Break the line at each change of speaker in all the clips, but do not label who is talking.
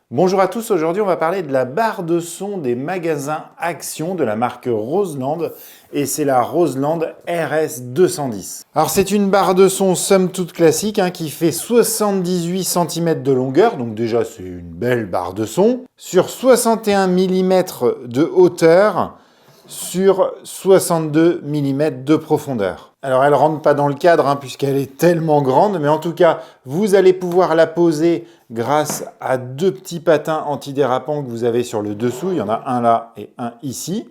Bonjour à tous, aujourd'hui on va parler de la barre de son des magasins Action de la marque Roseland et c'est la Roseland RS210. Alors c'est une barre de son somme toute classique qui fait 78 cm de longueur, donc déjà c'est une belle barre de son, sur 61 mm de hauteur, sur 62 mm de profondeur. Alors elle ne rentre pas dans le cadre puisqu'elle est tellement grande, mais en tout cas vous allez pouvoir la poser grâce à deux petits patins antidérapants que vous avez sur le dessous. Il y en a un là et un ici.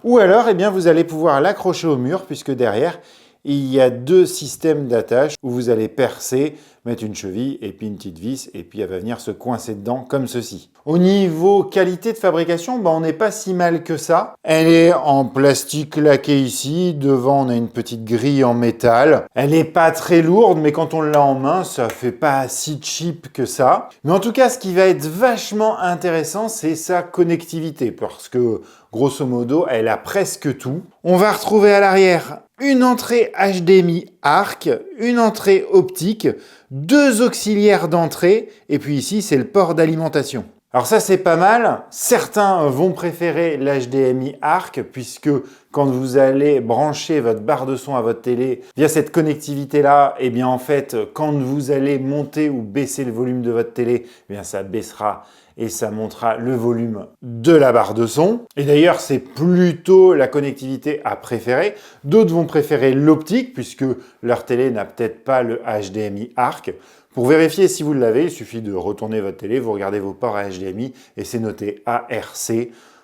Ou alors vous allez pouvoir l'accrocher au mur puisque derrière il y a deux systèmes d'attache où vous allez percer, mettre une cheville et puis une petite vis et puis elle va venir se coincer dedans comme ceci. Au niveau qualité de fabrication, on n'est pas si mal que ça. Elle est en plastique laqué ici. Devant, on a une petite grille en métal. Elle n'est pas très lourde, mais quand on l'a en main, ça fait pas si cheap que ça. Mais en tout cas, ce qui va être vachement intéressant, c'est sa connectivité parce que grosso modo, elle a presque tout. On va retrouver à l'arrière une entrée HDMI ARC, une entrée optique, deux auxiliaires d'entrée, et puis ici, c'est le port d'alimentation. Alors ça, c'est pas mal. Certains vont préférer l'HDMI ARC, puisque quand vous allez brancher votre barre de son à votre télé via cette connectivité-là, en fait, quand vous allez monter ou baisser le volume de votre télé, ça baissera et ça montera le volume de la barre de son. Et d'ailleurs, c'est plutôt la connectivité à préférer. D'autres vont préférer l'optique, puisque leur télé n'a peut-être pas le HDMI ARC. Pour vérifier si vous l'avez, il suffit de retourner votre télé, vous regardez vos ports HDMI et c'est noté ARC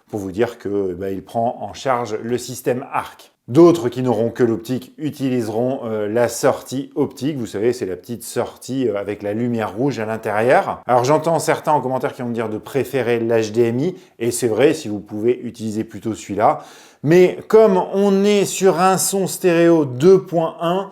pour vous dire que il prend en charge le système ARC. D'autres qui n'auront que l'optique utiliseront la sortie optique. Vous savez, c'est la petite sortie avec la lumière rouge à l'intérieur. Alors j'entends certains en commentaire qui vont me dire de préférer l'HDMI et c'est vrai si vous pouvez utiliser plutôt celui-là. Mais comme on est sur un son stéréo 2.1,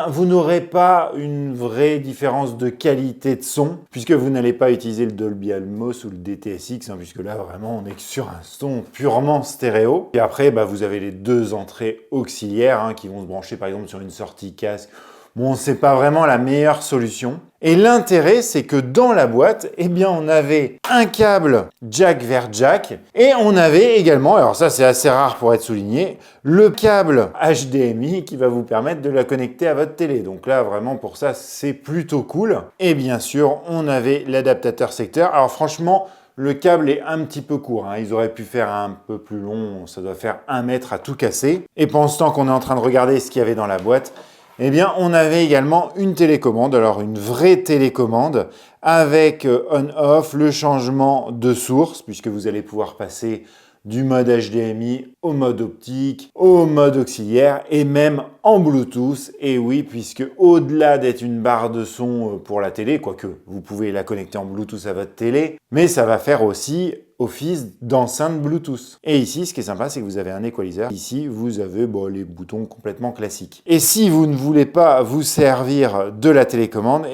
vous n'aurez pas une vraie différence de qualité de son puisque vous n'allez pas utiliser le Dolby Atmos ou le DTS:X puisque là vraiment on est sur un son purement stéréo. Et après vous avez les deux entrées auxiliaires qui vont se brancher par exemple sur une sortie casque. Bon, c'est pas vraiment la meilleure solution. Et l'intérêt, c'est que dans la boîte, on avait un câble jack vers jack et on avait également, alors ça c'est assez rare pour être souligné, le câble HDMI qui va vous permettre de la connecter à votre télé. Donc là, vraiment pour ça, c'est plutôt cool. Et bien sûr, on avait l'adaptateur secteur. Alors franchement, le câble est un petit peu court. Ils auraient pu faire un peu plus long, ça doit faire 1 mètre à tout casser. Et pendant ce temps qu'on est en train de regarder ce qu'il y avait dans la boîte, on avait également une télécommande, alors une vraie télécommande avec on-off, le changement de source, puisque vous allez pouvoir passer du mode HDMI au mode optique, au mode auxiliaire et même en Bluetooth. Et oui, puisque au-delà d'être une barre de son pour la télé, quoique vous pouvez la connecter en Bluetooth à votre télé, mais ça va faire aussi office d'enceinte Bluetooth. Et ici, ce qui est sympa, c'est que vous avez un équaliseur. Ici, vous avez les boutons complètement classiques. Et si vous ne voulez pas vous servir de la télécommande,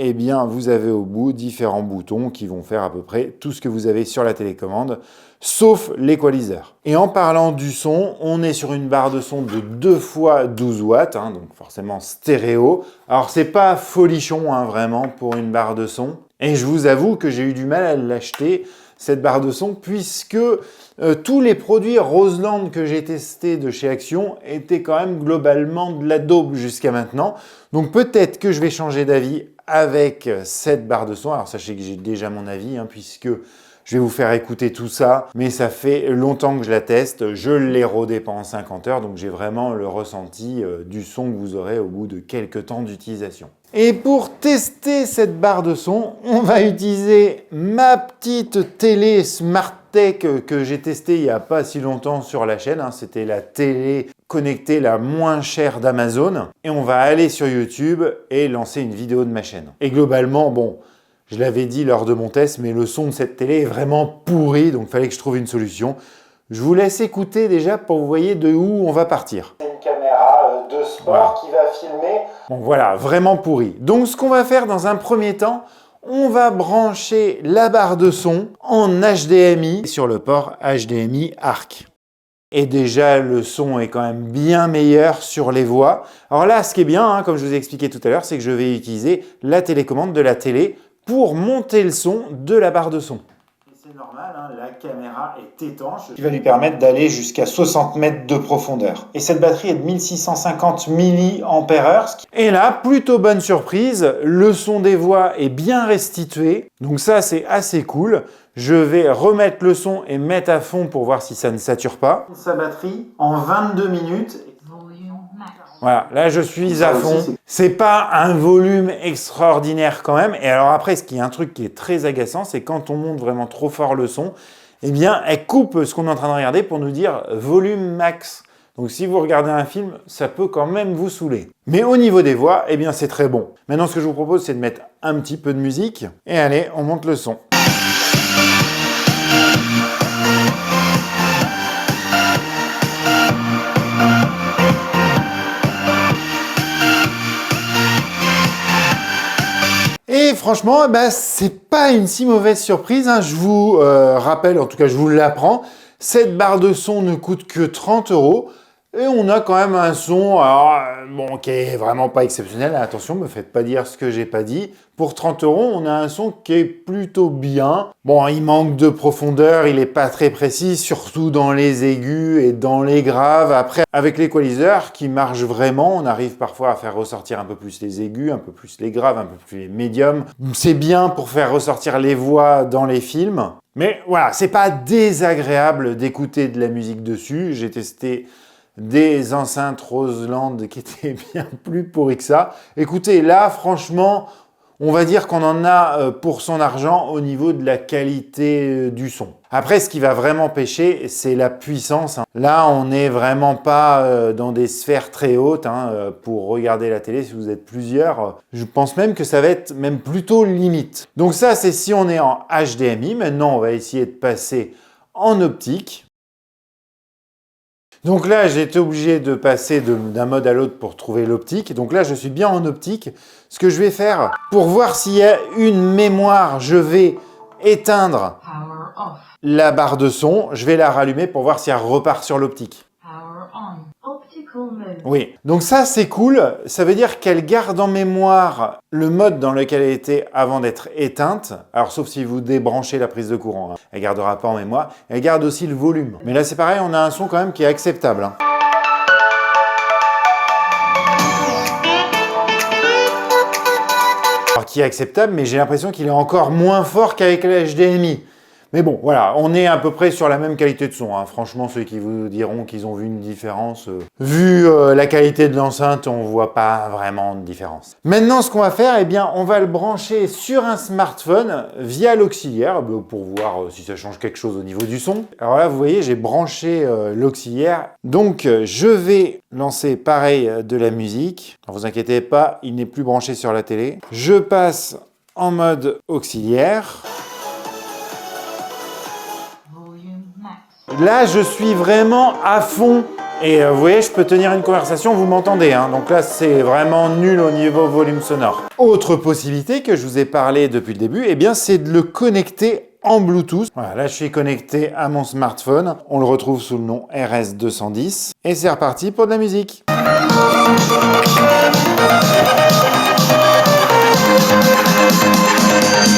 vous avez au bout différents boutons qui vont faire à peu près tout ce que vous avez sur la télécommande, sauf l'équaliseur. Et en parlant du son, on est sur une barre de son de 2 fois 12 watts, donc forcément stéréo. Alors c'est pas folichon vraiment pour une barre de son. Et je vous avoue que j'ai eu du mal à l'acheter, cette barre de son, puisque tous les produits Roseland que j'ai testés de chez Action étaient quand même globalement de la daube jusqu'à maintenant. Donc peut-être que je vais changer d'avis avec cette barre de son. Alors sachez que j'ai déjà mon avis, puisque je vais vous faire écouter tout ça, mais ça fait longtemps que je la teste. Je l'ai rodé pendant 50 heures, donc j'ai vraiment le ressenti du son que vous aurez au bout de quelques temps d'utilisation. Et pour tester cette barre de son, on va utiliser ma petite télé SmartTech que j'ai testée il n'y a pas si longtemps sur la chaîne. C'était la télé connectée la moins chère d'Amazon. Et on va aller sur YouTube et lancer une vidéo de ma chaîne. Et globalement, je l'avais dit lors de mon test, mais le son de cette télé est vraiment pourri, donc il fallait que je trouve une solution. Je vous laisse écouter déjà pour que vous voyez de où on va partir. Une caméra de sport qui va filmer. Bon voilà, vraiment pourri. Donc ce qu'on va faire dans un premier temps, on va brancher la barre de son en HDMI sur le port HDMI ARC. Et déjà, le son est quand même bien meilleur sur les voix. Alors là, ce qui est bien, comme je vous ai expliqué tout à l'heure, c'est que je vais utiliser la télécommande de la télé pour monter le son de la barre de son. C'est normal, hein, la caméra est étanche, ce qui va lui permettre d'aller jusqu'à 60 mètres de profondeur. Et cette batterie est de 1650 mAh. Et là, plutôt bonne surprise, le son des voix est bien restitué. Donc ça, c'est assez cool. Je vais remettre le son et mettre à fond pour voir si ça ne sature pas. Sa batterie en 22 minutes. Voilà, là je suis à fond. C'est pas un volume extraordinaire quand même. Et alors après, ce qui est un truc qui est très agaçant, c'est quand on monte vraiment trop fort le son, eh bien, elle coupe ce qu'on est en train de regarder pour nous dire volume max. Donc si vous regardez un film, ça peut quand même vous saouler. Mais au niveau des voix, eh bien c'est très bon. Maintenant, ce que je vous propose, c'est de mettre un petit peu de musique. Et allez, on monte le son. Et franchement, bah, c'est pas une si mauvaise surprise, hein. Je vous rappelle, en tout cas je vous l'apprends, cette barre de son ne coûte que 30 € et on a quand même un son bon, qui est vraiment pas exceptionnel. Attention, me faites pas dire ce que j'ai pas dit. Pour 30 €, on a un son qui est plutôt bien. Bon, il manque de profondeur, il est pas très précis, surtout dans les aigus et dans les graves. Après, avec l'équaliseur qui marche vraiment, on arrive parfois à faire ressortir un peu plus les aigus, un peu plus les graves, un peu plus les médiums. C'est bien pour faire ressortir les voix dans les films. Mais voilà, c'est pas désagréable d'écouter de la musique dessus. J'ai testé des enceintes Roseland qui étaient bien plus pourries que ça. Écoutez, là, franchement, on va dire qu'on en a pour son argent au niveau de la qualité du son. Après, ce qui va vraiment pêcher, c'est la puissance. Là, on n'est vraiment pas dans des sphères très hautes pour regarder la télé. Si vous êtes plusieurs, je pense même que ça va être même plutôt limite. Donc ça, c'est si on est en HDMI. Maintenant, on va essayer de passer en optique. Donc là, j'ai été obligé de passer d'un mode à l'autre pour trouver l'optique. Donc là, je suis bien en optique. Ce que je vais faire, pour voir s'il y a une mémoire, je vais éteindre la barre de son. Je vais la rallumer pour voir si elle repart sur l'optique. Oui, donc ça c'est cool, ça veut dire qu'elle garde en mémoire le mode dans lequel elle était avant d'être éteinte, alors sauf si vous débranchez la prise de courant, elle gardera pas en mémoire, elle garde aussi le volume. Mais là c'est pareil, on a un son quand même qui est acceptable. Alors qui est acceptable, mais j'ai l'impression qu'il est encore moins fort qu'avec le HDMI. Mais bon, voilà, on est à peu près sur la même qualité de son. Franchement, ceux qui vous diront qu'ils ont vu une différence, vu la qualité de l'enceinte, on voit pas vraiment de différence. Maintenant, ce qu'on va faire, eh bien, on va le brancher sur un smartphone via l'auxiliaire pour voir si ça change quelque chose au niveau du son. Alors là, vous voyez, j'ai branché l'auxiliaire. Donc, je vais lancer pareil de la musique. Alors, vous inquiétez pas, il n'est plus branché sur la télé. Je passe en mode auxiliaire. Là, je suis vraiment à fond. Et vous voyez, je peux tenir une conversation, vous m'entendez. Donc là, c'est vraiment nul au niveau volume sonore. Autre possibilité que je vous ai parlé depuis le début, eh bien, c'est de le connecter en Bluetooth. Voilà, là, je suis connecté à mon smartphone. On le retrouve sous le nom RS210. Et c'est reparti pour de la musique.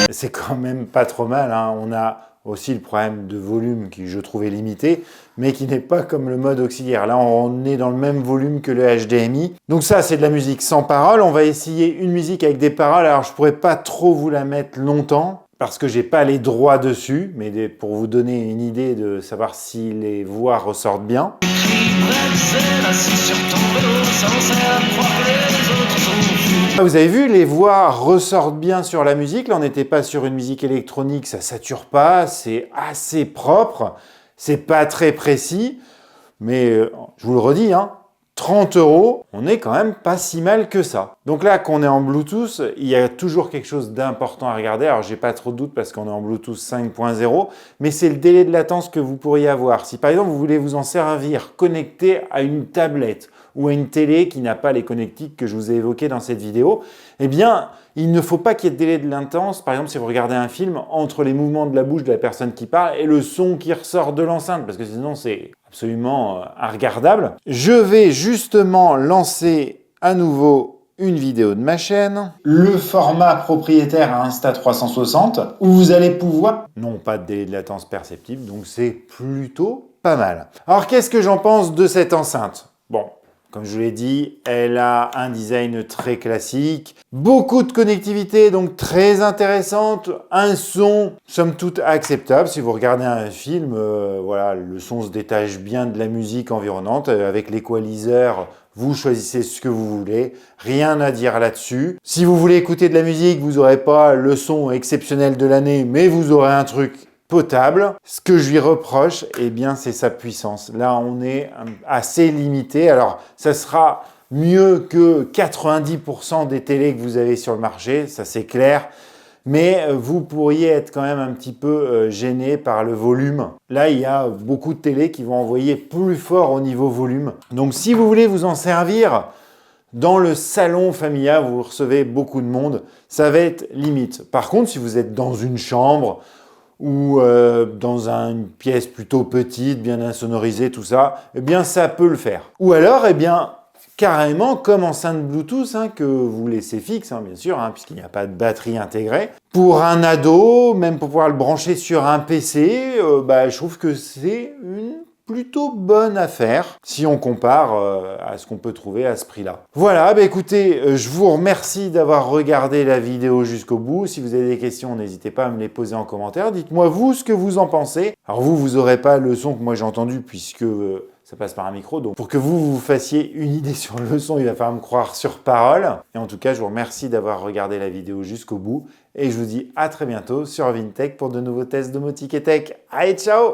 C'est quand même pas trop mal. On a aussi le problème de volume qui, je trouvais limité, mais qui n'est pas comme le mode auxiliaire. Là, on est dans le même volume que le HDMI. Donc ça, c'est de la musique sans paroles. On va essayer une musique avec des paroles. Alors, je pourrais pas trop vous la mettre longtemps parce que j'ai pas les droits dessus, mais pour vous donner une idée de savoir si les voix ressortent bien. Vous avez vu, les voix ressortent bien sur la musique. Là, on n'était pas sur une musique électronique, ça sature pas, c'est assez propre, c'est pas très précis, mais je vous le redis, 30 €, on est quand même pas si mal que ça. Donc là, qu'on est en Bluetooth, il y a toujours quelque chose d'important à regarder. Alors, j'ai pas trop de doute parce qu'on est en Bluetooth 5.0, mais c'est le délai de latence que vous pourriez avoir. Si par exemple, vous voulez vous en servir connecté à une tablette ou à une télé qui n'a pas les connectiques que je vous ai évoqués dans cette vidéo, eh bien, il ne faut pas qu'il y ait de délai de latence. Par exemple, si vous regardez un film, entre les mouvements de la bouche de la personne qui parle et le son qui ressort de l'enceinte, parce que sinon, c'est absolument regardable. Je vais justement lancer à nouveau une vidéo de ma chaîne, le format propriétaire à Insta360, où vous allez pouvoir, non pas de délai de latence perceptible, donc c'est plutôt pas mal. Alors qu'est-ce que j'en pense de cette enceinte? Bon, comme je vous l'ai dit, elle a un design très classique, beaucoup de connectivité, donc très intéressante, un son somme toute acceptable. Si vous regardez un film, voilà, le son se détache bien de la musique environnante. Avec l'équaliseur, vous choisissez ce que vous voulez, rien à dire là-dessus. Si vous voulez écouter de la musique, vous n'aurez pas le son exceptionnel de l'année, mais vous aurez un truc potable. Ce que je lui reproche, eh bien, c'est sa puissance. Là, on est assez limité. Alors, ça sera mieux que 90% des télés que vous avez sur le marché, ça c'est clair. Mais vous pourriez être quand même un petit peu gêné par le volume. Là, il y a beaucoup de télés qui vont envoyer plus fort au niveau volume. Donc, si vous voulez vous en servir dans le salon familial, vous recevez beaucoup de monde, ça va être limite. Par contre, si vous êtes dans une chambre, ou dans une pièce plutôt petite, bien insonorisée, tout ça, eh bien ça peut le faire. Ou alors, eh bien, carrément comme enceinte Bluetooth, hein, que vous laissez fixe, hein, bien sûr, hein, puisqu'il n'y a pas de batterie intégrée. Pour un ado, même pour pouvoir le brancher sur un PC, je trouve que c'est une plutôt bonne affaire si on compare à ce qu'on peut trouver à ce prix-là. Voilà, écoutez, je vous remercie d'avoir regardé la vidéo jusqu'au bout. Si vous avez des questions, n'hésitez pas à me les poser en commentaire. Dites-moi vous ce que vous en pensez. Alors vous n'aurez pas le son que moi j'ai entendu puisque ça passe par un micro. Donc pour que vous fassiez une idée sur le son, il va falloir me croire sur parole. Et en tout cas, je vous remercie d'avoir regardé la vidéo jusqu'au bout. Et je vous dis à très bientôt sur Vintech pour de nouveaux tests domotique et tech. Allez, ciao!